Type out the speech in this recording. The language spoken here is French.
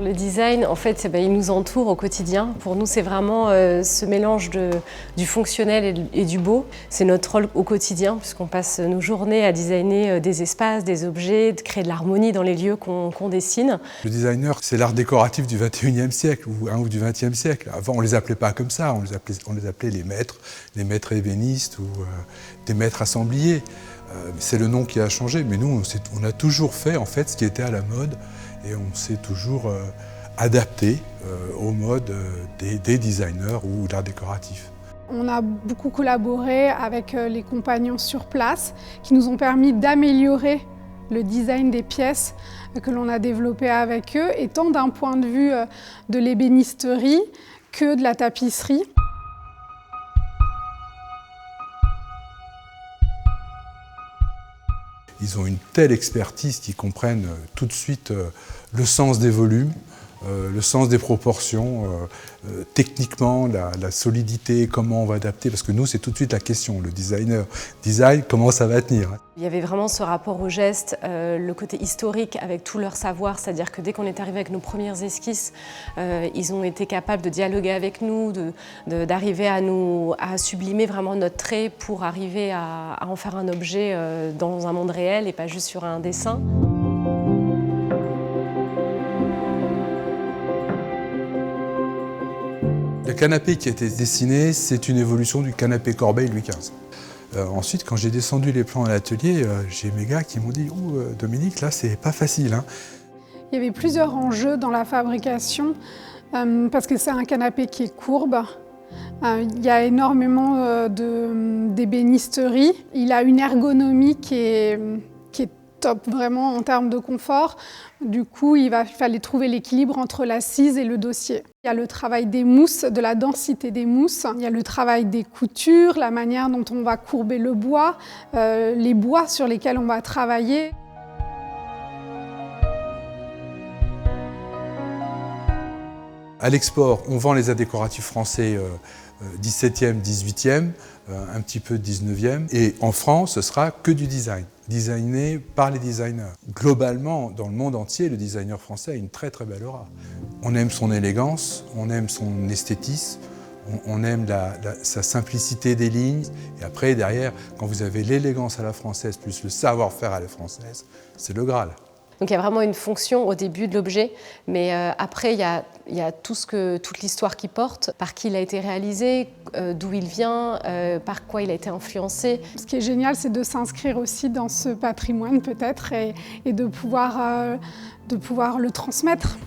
Le design, en fait, il nous entoure au quotidien. Pour nous, c'est vraiment ce mélange du fonctionnel et du beau. C'est notre rôle au quotidien, puisqu'on passe nos journées à designer des espaces, des objets, de créer de l'harmonie dans les lieux qu'on dessine. Le designer, c'est l'art décoratif du 21e siècle ou du 20e siècle. Avant, on ne les appelait pas comme ça, on les appelait les maîtres ébénistes ou des maîtres assembliers. C'est le nom qui a changé, mais nous, on a toujours fait en fait ce qui était à la mode. Et on s'est toujours adapté au mode des designers ou de l'art décoratif. On a beaucoup collaboré avec les compagnons sur place qui nous ont permis d'améliorer le design des pièces que l'on a développées avec eux, et tant d'un point de vue de l'ébénisterie que de la tapisserie. Ils ont une telle expertise qu'ils comprennent tout de suite le sens des volumes, le sens des proportions, techniquement, la solidité, comment on va adapter, parce que nous, c'est tout de suite la question, le designer design, comment ça va tenir. Il y avait vraiment ce rapport au geste, le côté historique avec tout leur savoir, c'est-à-dire que dès qu'on est arrivé avec nos premières esquisses, ils ont été capables de dialoguer avec nous, d'arriver à sublimer vraiment notre trait pour arriver à en faire un objet dans un monde réel et pas juste sur un dessin. Le canapé qui a été dessiné, c'est une évolution du canapé Corbeil Louis XV. Ensuite, quand j'ai descendu les plans à l'atelier, j'ai mes gars qui m'ont dit « Ouh, Dominique, là, c'est pas facile. Hein. » Il y avait plusieurs enjeux dans la fabrication, parce que c'est un canapé qui est courbe. Il y a énormément d'ébénisterie. Il a une ergonomie qui est top, vraiment, en termes de confort. Du coup, il fallait trouver l'équilibre entre l'assise et le dossier. Il y a le travail des mousses, de la densité des mousses. Il y a le travail des coutures, la manière dont on va courber le bois, les bois sur lesquels on va travailler. À l'export, on vend les arts décoratifs français 17e, 18e, un petit peu 19e. Et en France, ce sera que du design, designé par les designers. Globalement, dans le monde entier, le designer français a une très très belle aura. On aime son élégance, on aime son esthétisme, on aime sa simplicité des lignes. Et après, derrière, quand vous avez l'élégance à la française plus le savoir-faire à la française, c'est le Graal. Donc il y a vraiment une fonction au début de l'objet, mais après il y a toute l'histoire qu'il porte, par qui il a été réalisé, d'où il vient, par quoi il a été influencé. Ce qui est génial, c'est de s'inscrire aussi dans ce patrimoine peut-être et de pouvoir le transmettre.